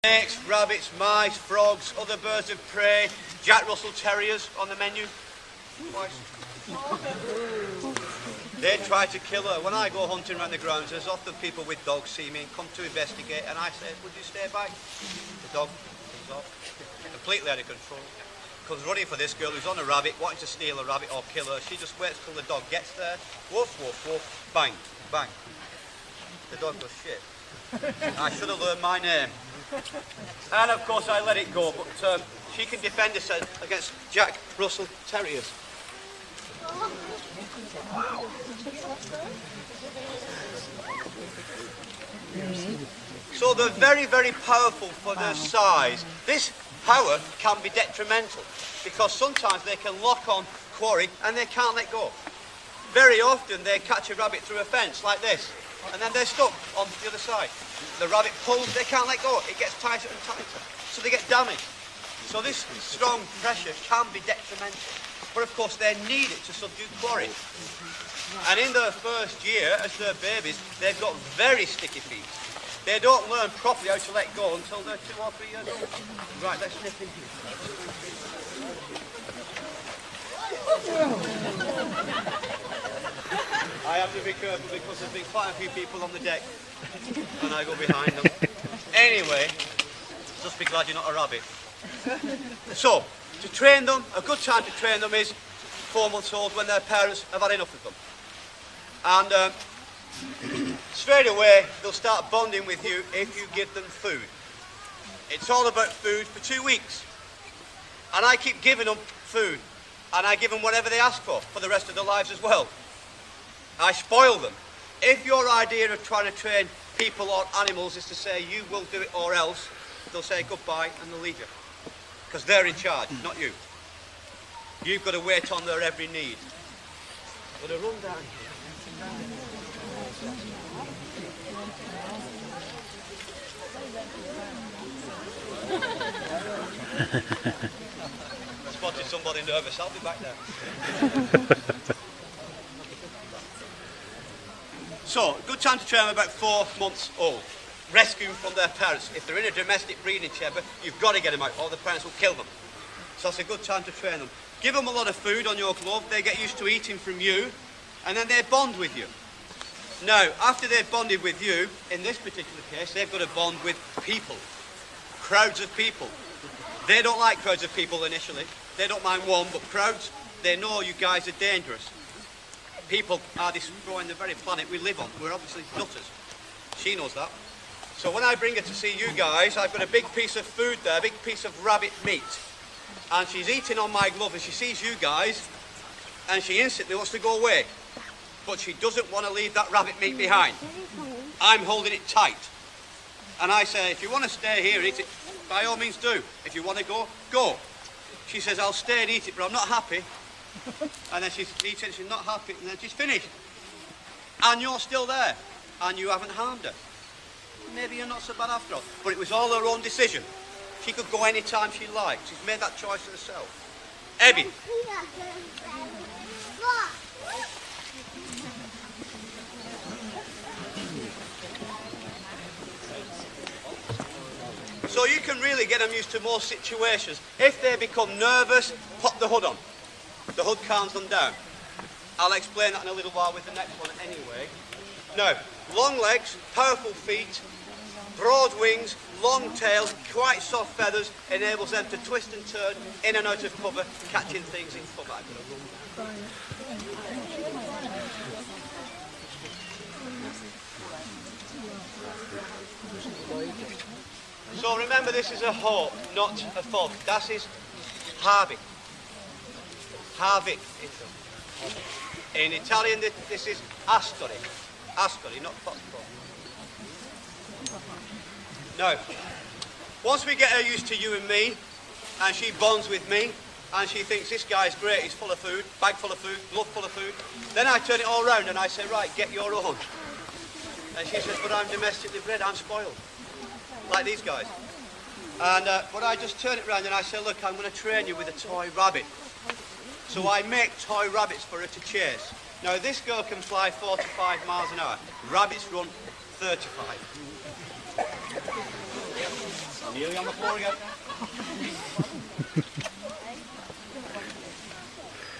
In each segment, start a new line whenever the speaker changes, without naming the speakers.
Snakes, rabbits, mice, frogs, other birds of prey, Jack Russell Terriers on the menu. Twice. They try to kill her. When I go hunting around the grounds, there's often people with dogs see me and come to investigate, and I say, would you stay back? The dog comes off, completely out of control. Comes running for this girl who's on a rabbit, wanting to steal a rabbit or kill her. She just waits till the dog gets there. Woof, woof, woof, bang, bang. The dog goes, shit. I should have learned my name. And of course I let it go, but she can defend herself against Jack Russell Terriers. So they're very, very powerful for their size. This power can be detrimental because sometimes they can lock on quarry and they can't let go. Very often they catch a rabbit through a fence like this and then they're stuck on the other side. The rabbit pulls, they can't let go. It gets tighter and tighter, so they get damaged. So this strong pressure can be detrimental. But of course they need it to subdue quarry. And in their first year, as they're babies, they've got very sticky feet. They don't learn properly how to let go until they're 2 or 3 years old. Right, let's nip in here. I have to be careful because there's been quite a few people on the deck and I go behind them. Anyway, just be glad you're not a rabbit. So, to train them, a good time to train them is 4 months old when their parents have had enough of them. And straight away, they'll start bonding with you if you give them food. It's all about food for 2 weeks. And I keep giving them food. And I give them whatever they ask for the rest of their lives as well. I spoil them. If your idea of trying to train people or animals is to say you will do it or else, they'll say goodbye and they'll leave you. Because they're in charge, not you. You've got to wait on their every need. I'm going to run down here. I spotted somebody nervous. I'll be back there. So, good time to train them about 4 months old. Rescue them from their parents. If they're in a domestic breeding chamber, you've got to get them out or the parents will kill them. So it's a good time to train them. Give them a lot of food on your glove. They get used to eating from you and then they bond with you. Now, after they've bonded with you, in this particular case, they've got to bond with people. Crowds of people. They don't like crowds of people initially. They don't mind one, but crowds, they know you guys are dangerous. People are destroying the very planet we live on. We're obviously nutters. She knows that. So when I bring her to see you guys, I've got a big piece of food there, a big piece of rabbit meat. And she's eating on my glove and she sees you guys and she instantly wants to go away. But she doesn't want to leave that rabbit meat behind. I'm holding it tight. And I say, if you want to stay here and eat it, by all means do. If you want to go, go. She says, I'll stay and eat it, but I'm not happy. And then she's eating, she's not happy, and then she's finished. And you're still there, and you haven't harmed her. Maybe you're not so bad after all. But it was all her own decision. She could go any time she liked. She's made that choice herself. Ebby. So you can really get them used to more situations. If they become nervous, pop the hood on. The hood calms them down. I'll explain that in a little while with the next one anyway. Now, long legs, powerful feet, broad wings, long tail, quite soft feathers, enables them to twist and turn in and out of cover, catching things in cover. So remember, this is a hawk, not a fog. Das ist Havik. Havik. In Italian, this is Ascoli. Ascoli, not foxtrot. Now, once we get her used to you and me, and she bonds with me, and she thinks this guy's great, he's full of food, bag full of food, glove full of food, then I turn it all round and I say, right, get your own. And she says, but I'm domestically bred, I'm spoiled. Like these guys. And but I just turn it round and I say, look, I'm going to train you with a toy rabbit. So I make toy rabbits for her to chase. Now this girl can fly 45 miles an hour. Rabbits run 35. Nearly on the floor again.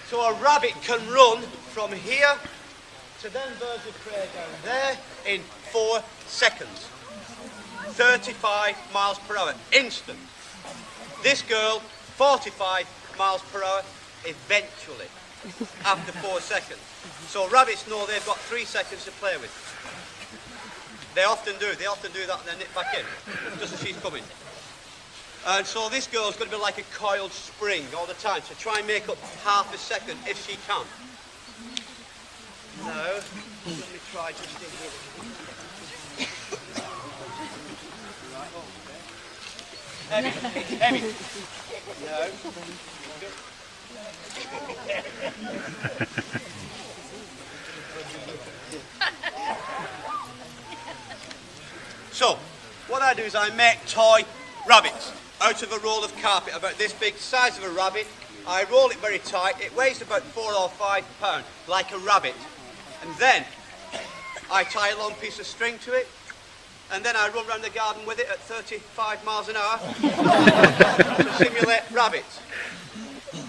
So a rabbit can run from here to them birds of prey down there in 4 seconds. 35 miles per hour, instant. This girl, 45 miles per hour, eventually, after 4 seconds. So rabbits know they've got 3 seconds to play with. They often do that and then nip back in, just as she's coming. And so this girl's going to be like a coiled spring all the time, so try and make up half a second if she can. Now, let me try just in here. Heavy, it's heavy. No. So, what I do is I make toy rabbits out of a roll of carpet about this big, size of a rabbit. I roll it very tight. It weighs about 4 or 5 pounds, like a rabbit. And then I tie a long piece of string to it, and then I run around the garden with it at 35 miles an hour to simulate rabbits.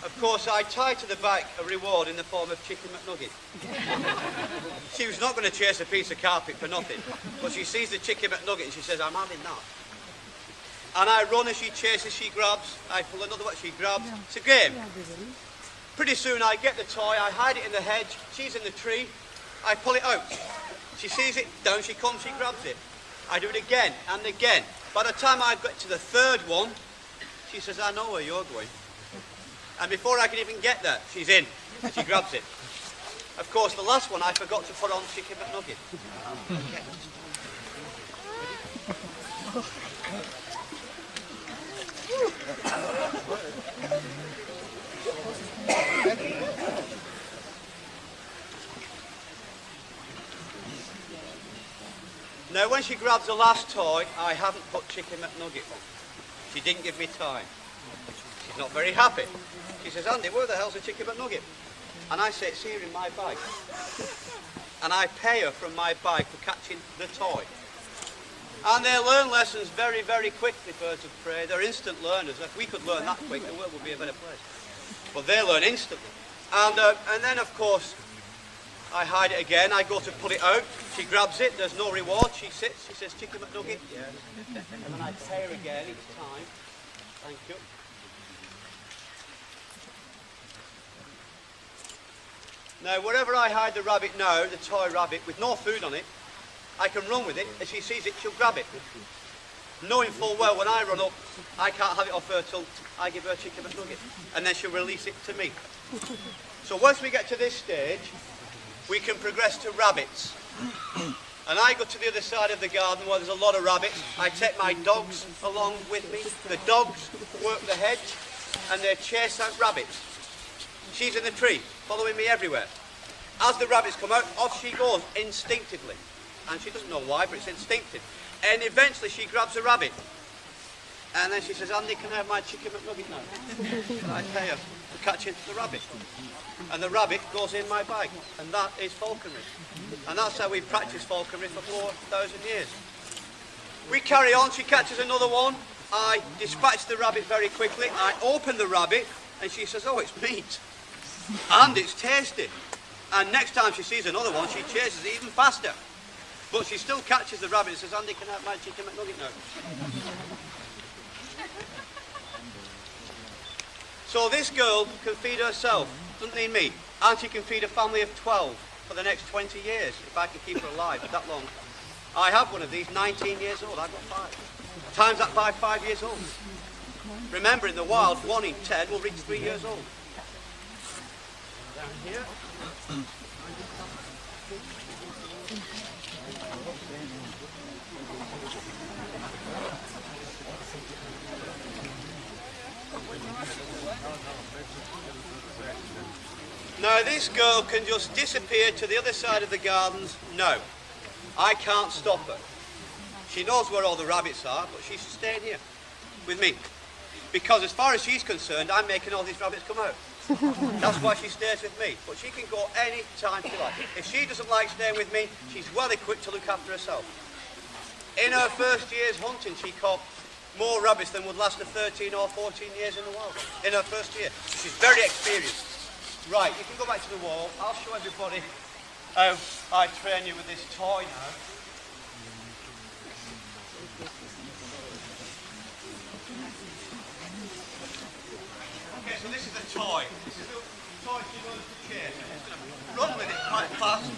Of course, I tie to the back a reward in the form of Chicken McNugget. She was not going to chase a piece of carpet for nothing, but she sees the Chicken McNugget and she says, I'm having that. And I run as she chases, she grabs, I pull another one, she grabs. It's a game. Pretty soon I get the toy, I hide it in the hedge, she's in the tree, I pull it out. She sees it, down she comes, she grabs it. I do it again and again. By the time I get to the third one, she says, I know where you're going. And before I can even get there, she's in, and she grabs it. Of course, the last one I forgot to put on Chicken McNugget. Now, when she grabs the last toy, I haven't put Chicken McNugget on. She didn't give me time. She's not very happy. She says, Andy, where the hell's the Chicken McNugget? And I say, it's here in my bag. And I pay her from my bag for catching the toy. And they learn lessons very, very quickly, birds of prey. They're instant learners. If we could learn that quick, the world would be a better place. But they learn instantly. And then, of course, I hide it again. I go to pull it out. She grabs it. There's no reward. She sits. She says, Chicken McNugget? Yes. And then I pay her again each time. Thank you. Now, wherever I hide the rabbit now, the toy rabbit, with no food on it, I can run with it. As she sees it, she'll grab it. Knowing full well, when I run up, I can't have it off her till I give her Chicken McNugget. And then she'll release it to me. So once we get to this stage, we can progress to rabbits. And I go to the other side of the garden where there's a lot of rabbits. I take my dogs along with me. The dogs work the hedge and they chase out rabbits. She's in the tree, following me everywhere. As the rabbits come out, off she goes instinctively. And she doesn't know why, but it's instinctive. And eventually she grabs a rabbit. And then she says, Andy, can I have my Chicken McNugget now? And I pay her for catching the rabbit. And the rabbit goes in my bag. And that is falconry. And that's how we've practiced falconry for 4,000 years. We carry on, she catches another one. I dispatch the rabbit very quickly. I open the rabbit, and she says, oh, it's meat. And it's tasty. And next time she sees another one, she chases it even faster. But she still catches the rabbit and says, Andy, can I have my Chicken McNugget now? So this girl can feed herself, doesn't need me. And she can feed a family of 12 for the next 20 years, if I can keep her alive that long. I have one of these, 19 years old, I've got 5. Times that by 5 years old. Remember, in the wild, 1 in 10 will reach 3 years old. Down here. Now this girl can just disappear to the other side of the gardens. No, I can't stop her. She knows where all the rabbits are, but she's staying here with me. Because as far as she's concerned, I'm making all these rabbits come out. That's why she stays with me. But she can go any time she likes. If she doesn't like staying with me, she's well equipped to look after herself. In her first year's hunting, she caught more rabbits than would last her 13 or 14 years in the wild in her first year. She's very experienced. Right, you can go back to the wall. I'll show everybody how I train you with this toy now. Okay, so this is a toy. This is a toy she goes to chase. I'm just going to run with it quite fast.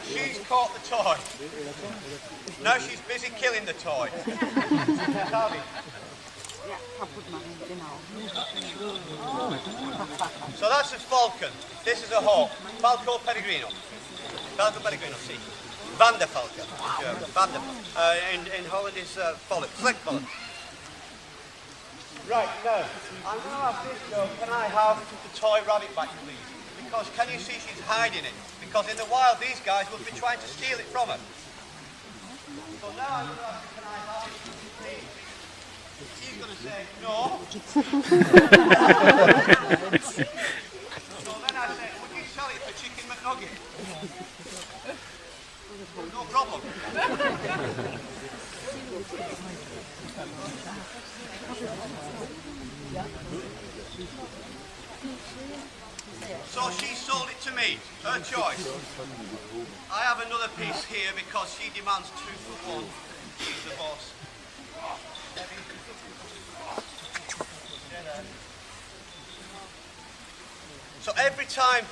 She's caught the toy. Now she's busy killing the toy. So that's a falcon. This is a hawk. Falco peregrino. Falco peregrino, see. Vanderfalken. In Holland is Vlekvallen. Right, now, I'm going to have this girl. Can I have the toy rabbit back, please? Because can you see she's hiding it? Because in the wild, these guys would be trying to steal it from her. So now I'm going to ask her, can I have it, please? She's going to say, no. So then I say, would you sell it for chicken McNugget? No problem. So she sold it to me, her choice. I have another piece here because she demands 2 for 1. She's the boss. So every time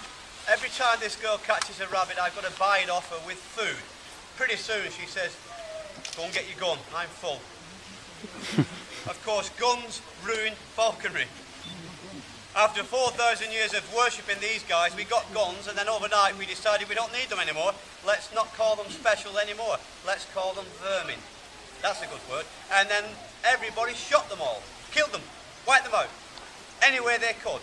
this girl catches a rabbit, I've got to buy it off her with food. Pretty soon she says, go and get your gun, I'm full. Of course, guns ruin falconry. After 4,000 years of worshipping these guys, we got guns, and then overnight we decided we don't need them anymore. Let's not call them special anymore. Let's call them vermin. That's a good word. And then everybody shot them all, killed them, wiped them out, any way they could.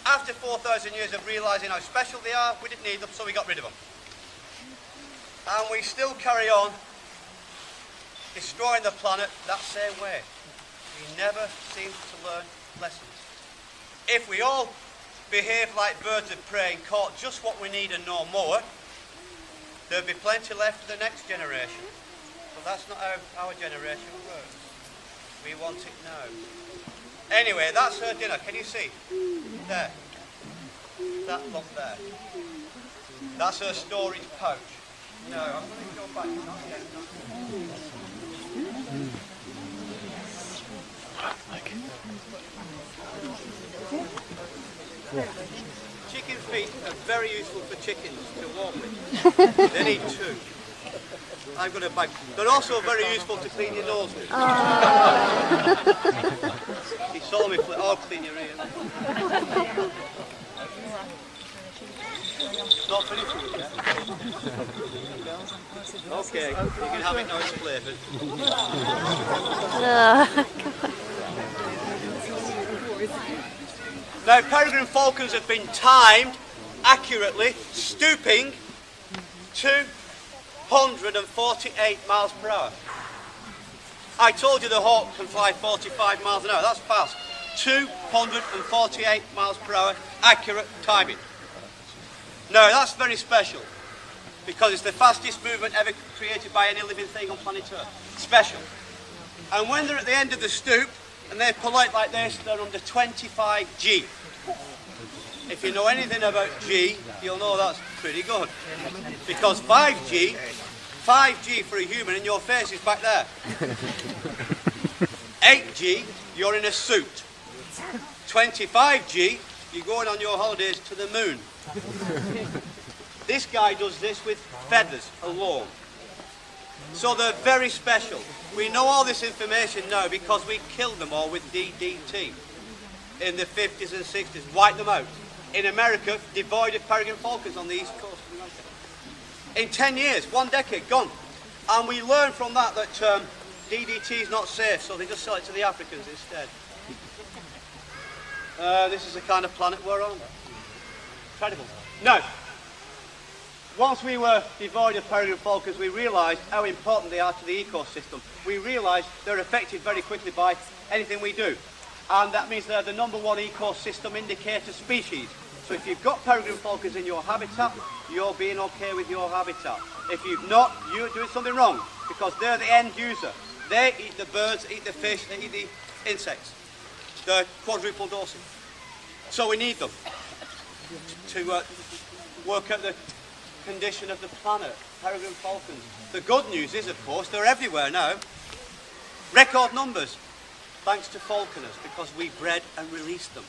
After 4,000 years of realising how special they are, we didn't need them, so we got rid of them. And we still carry on destroying the planet that same way. We never seem to learn lessons. If we all behave like birds of prey and caught just what we need and no more, there'll be plenty left for the next generation. But that's not how our generation works. We want it now. Anyway, that's her dinner. Can you see? There. That lump there. That's her storage pouch. No, I'm going to go back. Not yet. Chicken feet are very useful for chickens to walk with. They need 2. I've got a bag. They're also very useful to clean your nose with. He saw me, I'll clean your ear. Not finished with it yet. Okay, you can have it now, it's flavoured. Now, peregrine falcons have been timed accurately, stooping 248 miles per hour. I told you the hawk can fly 45 miles an hour. That's fast. 248 miles per hour, accurate timing. Now, that's very special because it's the fastest movement ever created by any living thing on planet Earth. Special. And when they're at the end of the stoop, and they're polite like this, they're under 25 G. If you know anything about G, you'll know that's pretty good. Because 5G for a human in your face is back there. 8G, you're in a suit. 25G, you're going on your holidays to the moon. This guy does this with feathers alone. So they're very special. We know all this information now because we killed them all with DDT in the 50s and 60s, wiped them out. In America, devoid of peregrine falcons on the east coast of America. In 10 years, 1 decade, gone. And we learned from that DDT is not safe, so they just sell it to the Africans instead. This is the kind of planet we're on. Incredible. Now, once we were devoid of peregrine falcons, we realised how important they are to the ecosystem. We realised they're affected very quickly by anything we do. And that means they're the #1 ecosystem indicator species. So if you've got peregrine falcons in your habitat, you're being okay with your habitat. If you've not, you're doing something wrong, because they're the end user. They eat the birds, they eat the fish, they eat the insects. They're quadruple dosing. So we need them to work out the condition of the planet. Peregrine falcons. The good news is, of course, they're everywhere now. Record numbers, thanks to falconers, because we bred and released them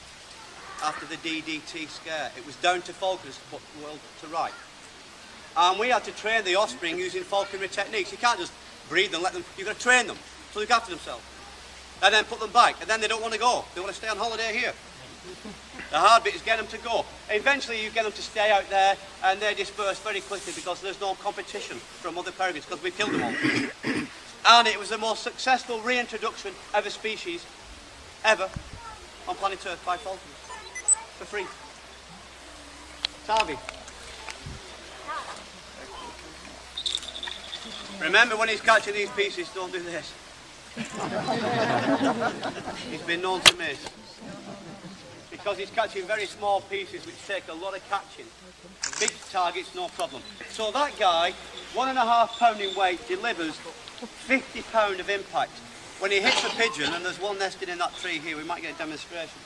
after the DDT scare. It was down to falconers to put the world to right. And we had to train the offspring using falconry techniques. You can't just breed them, let them, you've got to train them to look after themselves. And then put them back, and then they don't want to go. They want to stay on holiday here. The hard bit is getting them to go. Eventually you get them to stay out there, and they disperse very quickly because there's no competition from other peregrines, because we killed them all. And it was the most successful reintroduction of a species ever on planet Earth by falcons. For free. Tavi. Remember, when he's catching these pieces, don't do this. He's been known to miss. Because he's catching very small pieces which take a lot of catching. Big targets, no problem. So that guy, 1.5 pound in weight, delivers 50 pound of impact. When he hits a pigeon, and there's one nested in that tree here, we might get a demonstration.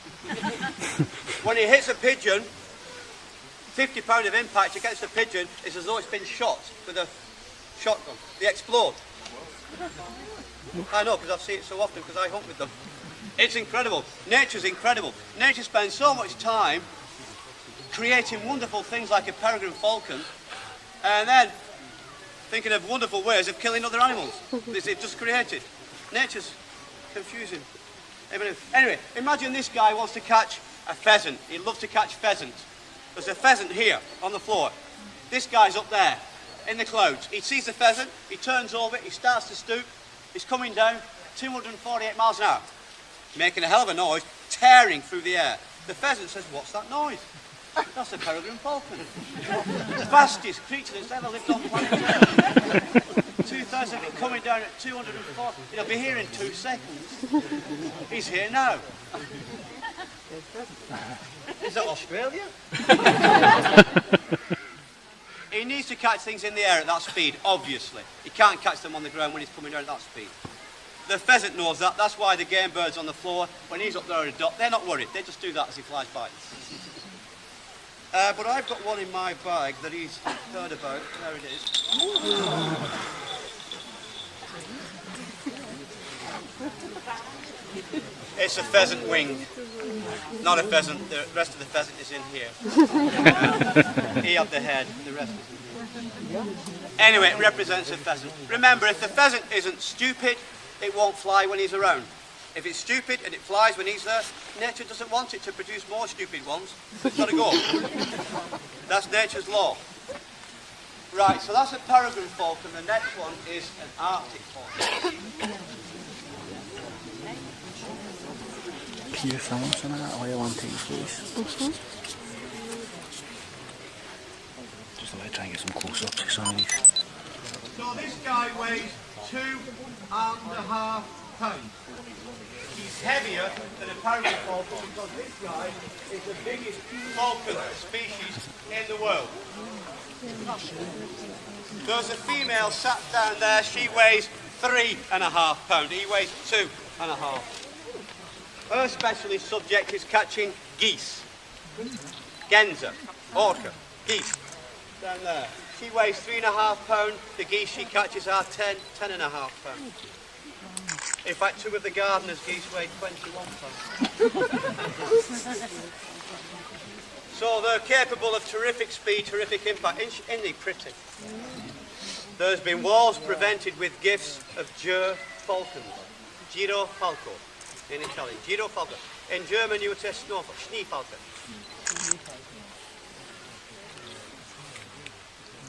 When he hits a pigeon, 50 pound of impact against the pigeon is as though it's been shot with a shotgun. They explode. I know, because I've seen it so often, because I hunt with them. It's incredible. Nature's incredible. Nature spends so much time creating wonderful things like a peregrine falcon, and then thinking of wonderful ways of killing other animals. They've just created. Nature's confusing. Anyway, imagine this guy wants to catch a pheasant. He'd love to catch pheasant. There's a pheasant here on the floor. This guy's up there in the clouds. He sees the pheasant, he turns over, he starts to stoop. He's coming down 248 miles an hour, making a hell of a noise, tearing through the air. The pheasant says, "What's that noise?" That's a peregrine falcon. The fastest creature that's ever lived on planet Earth. 2,000 feet coming down at 240. He'll be here in 2 seconds. He's here now. Is that Australia? He needs to catch things in the air at that speed, obviously. He can't catch them on the ground when he's coming down at that speed. The pheasant knows that. That's why the game birds on the floor, when he's up there at a dot, they're not worried. They just do that as he flies by. But I've got one in my bag that he's heard about. There it is. It's a pheasant wing. Not a pheasant. The rest of the pheasant is in here. He had the head. The rest is in here. Anyway, it represents a pheasant. Remember, if the pheasant isn't stupid, it won't fly when he's around. If it's stupid and it flies when he's there, nature doesn't want it to produce more stupid ones. So it's got to go. That's nature's law. Right, so that's a peregrine falcon. The next one is an Arctic falcon.
Can you film some of that while you're on things, please? Just so I try and get some close-ups of some of these.
So this guy weighs 2.5 pounds. He's heavier than a peregrine falcon because this guy is the biggest falcon species in the world. There's a female sat down there. She weighs 3.5 pounds. He weighs 2.5. Her specialist subject is catching geese. Genza, orca, geese. Down there. She weighs 3.5 pounds. The geese she catches are 10.5 pounds. In fact, 2 of the gardener's geese weigh 21 pounds. So they're capable of terrific speed, terrific impact. Isn't he pretty? There's been wars prevented with gifts of falcons. Giro falco in Italian. Giro falco. In German you would say Schneefalken.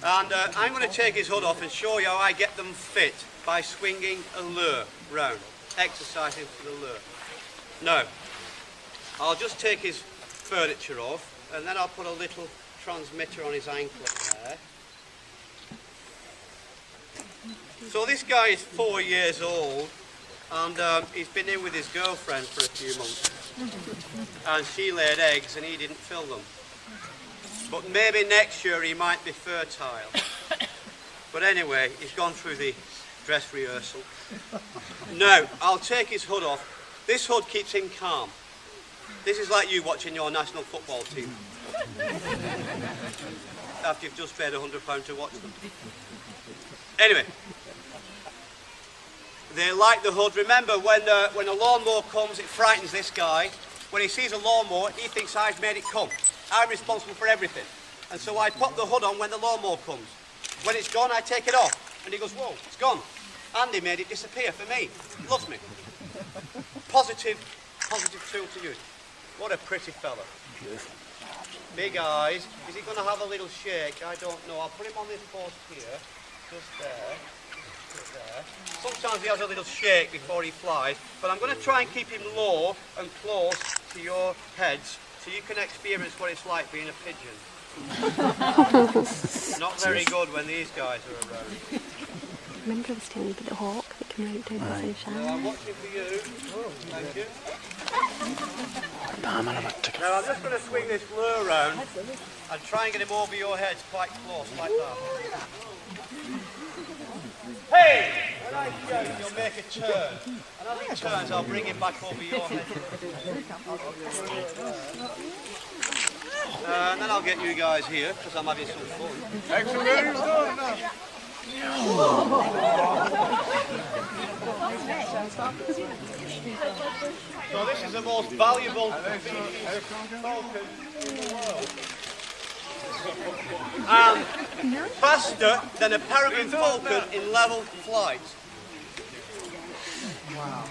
And I'm going to take his hood off and show you how I get them fit by swinging a lure round, exercising for the lure. Now, I'll just take his furniture off and then I'll put a little transmitter on his anklet there. So this guy is 4 years old and he's been in with his girlfriend for a few months. And she laid eggs and he didn't fill them. But maybe next year he might be fertile. But anyway, he's gone through the dress rehearsal. Now, I'll take his hood off. This hood keeps him calm. This is like you watching your national football team. After you've just paid £100 to watch them. Anyway. They like the hood. Remember, when a lawnmower comes, it frightens this guy. When he sees a lawnmower, he thinks I've made it come. I'm responsible for everything. And so I pop the hood on when the lawnmower comes. When it's gone, I take it off. And he goes, whoa, it's gone. Andy made it disappear for me. Loves me. Positive tool to use. What a pretty fella.
Beautiful.
Big eyes. Is he going to have a little shake? I don't know. I'll put him on this post here. Just there. There. Sometimes he has a little shake before he flies, but I'm going to try and keep him low and close to your heads so you can experience what it's like being a pigeon. Not very good when these guys are around.
Remember I was telling you about the hawk that came out down the sunshine?
Now I'm watching for you. Thank you.
Now
Now I'm just going to swing this lure around and try and get him over your heads quite close, like that. Hey! When I shout, you'll make a turn. And as he turns, I'll bring him back over your head. And then I'll get you guys here, because I'm having some fun. Excellent. So this is the most valuable falcon in the world. And faster than a peregrine falcon in level flight. Wow.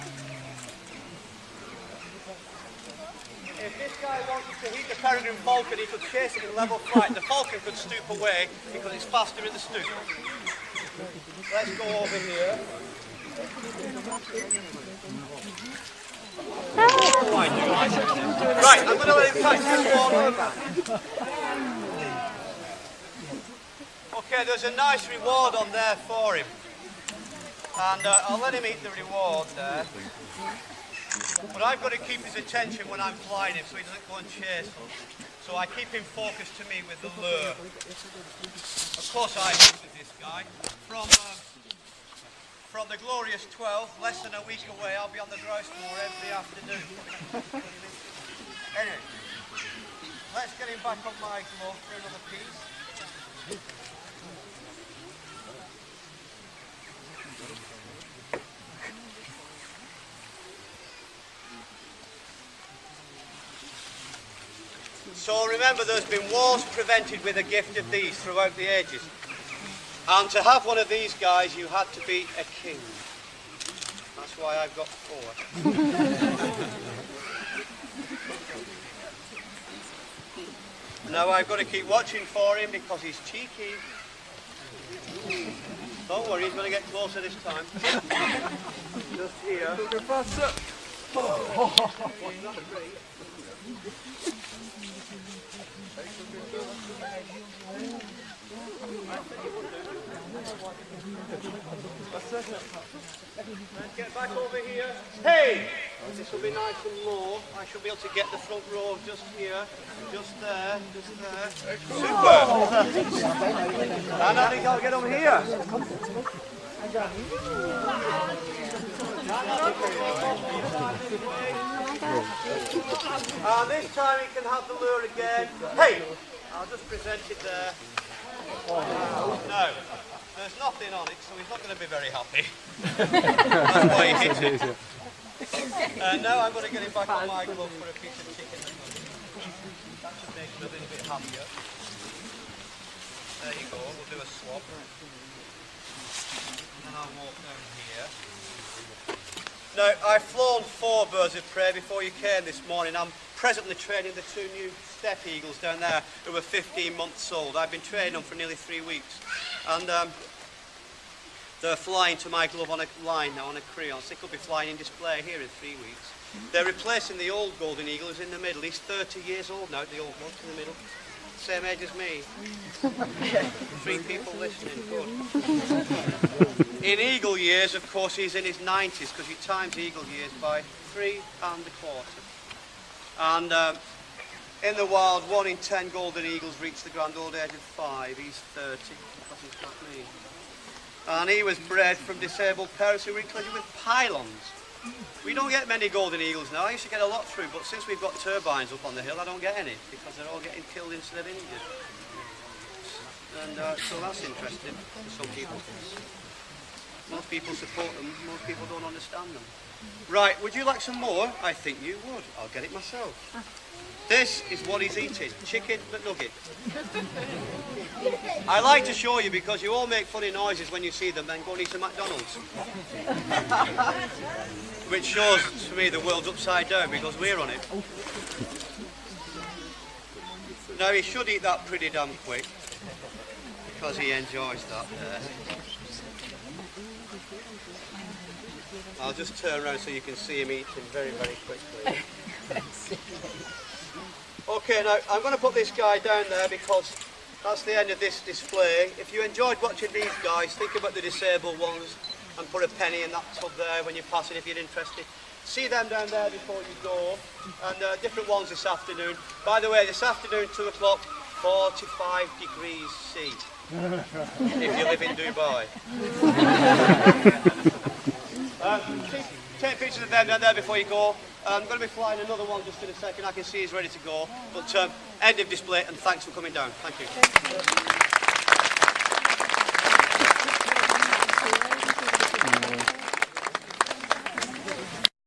If this guy wanted to hit the peregrine falcon, he could chase it in level flight. The falcon could stoop away because it's faster in the stoop. Let's go over here. Right, I'm going to let him catch this one. Okay, there's a nice reward on there for him. And I'll let him eat the reward there. But I've got to keep his attention when I'm flying him so he doesn't go and chase them. So I keep him focused to me with the lure. Of course I with this guy. From the glorious 12, less than a week away, I'll be on the grouse moor every afternoon. Anyway, let's get him back on my glove for another piece. So remember, there's been wars prevented with a gift of these throughout the ages. And to have one of these guys, you had to be a king. That's why I've got 4. Now I've got to keep watching for him because he's cheeky. Don't worry, he's going to get closer this time. Just here. Let's get back over here. Hey! This will be nice and low. I shall be able to get the front row just here, just there, just there. Super! And I think I'll get over here. And this time he can have the lure again. Hey! I'll just present it there. No, there's nothing on it, so he's not going to be very happy. That's why he hit it. Now I'm going to get him back on my glove for a piece of chicken. That should make him a little bit happier. There you go, we'll do a swap. And I'll walk down here. Now, I've flown 4 birds of prey before you came this morning. I'm presently training the 2 new steppe eagles down there who are 15 months old. I've been training them for nearly 3 weeks. And they're flying to my glove on a line now, on a crayon. So they could be flying in display here in 3 weeks. They're replacing the old golden eagle who's in the middle. He's 30 years old now, the old one in the middle. Same age as me. 3 people listening, good. In eagle years, of course, he's in his 90s because he times eagle years by 3 1/4. And In the wild, 1 in 10 golden eagles reach the grand old age of 5. He's 30, because he's got me. And he was bred from disabled parents who were included with pylons. We don't get many golden eagles now. I used to get a lot through, but since we've got turbines up on the hill, I don't get any, because they're all getting killed instead of injured. And so that's interesting for some people. Most people support them, most people don't understand them. Right, would you like some more? I think you would. I'll get it myself. This is what he's eating, chicken McNugget. I like to show you because you all make funny noises when you see them, then go and eat a McDonald's. Which shows to me the world's upside down because we're on it. Now he should eat that pretty damn quick because he enjoys that. I'll just turn around so you can see him eating very, very quickly. Okay, now I'm going to put this guy down there because that's the end of this display. If you enjoyed watching these guys, think about the disabled ones and put a penny in that tub there when you're passing if you're interested. See them down there before you go, and different ones this afternoon. By the way, this afternoon, 2 o'clock, 45 degrees C, if you live in Dubai. Take pictures of them down there before you go. I'm going to be flying another one just in a second. I can see he's ready to go. But end of display, and thanks for coming down. Thank you.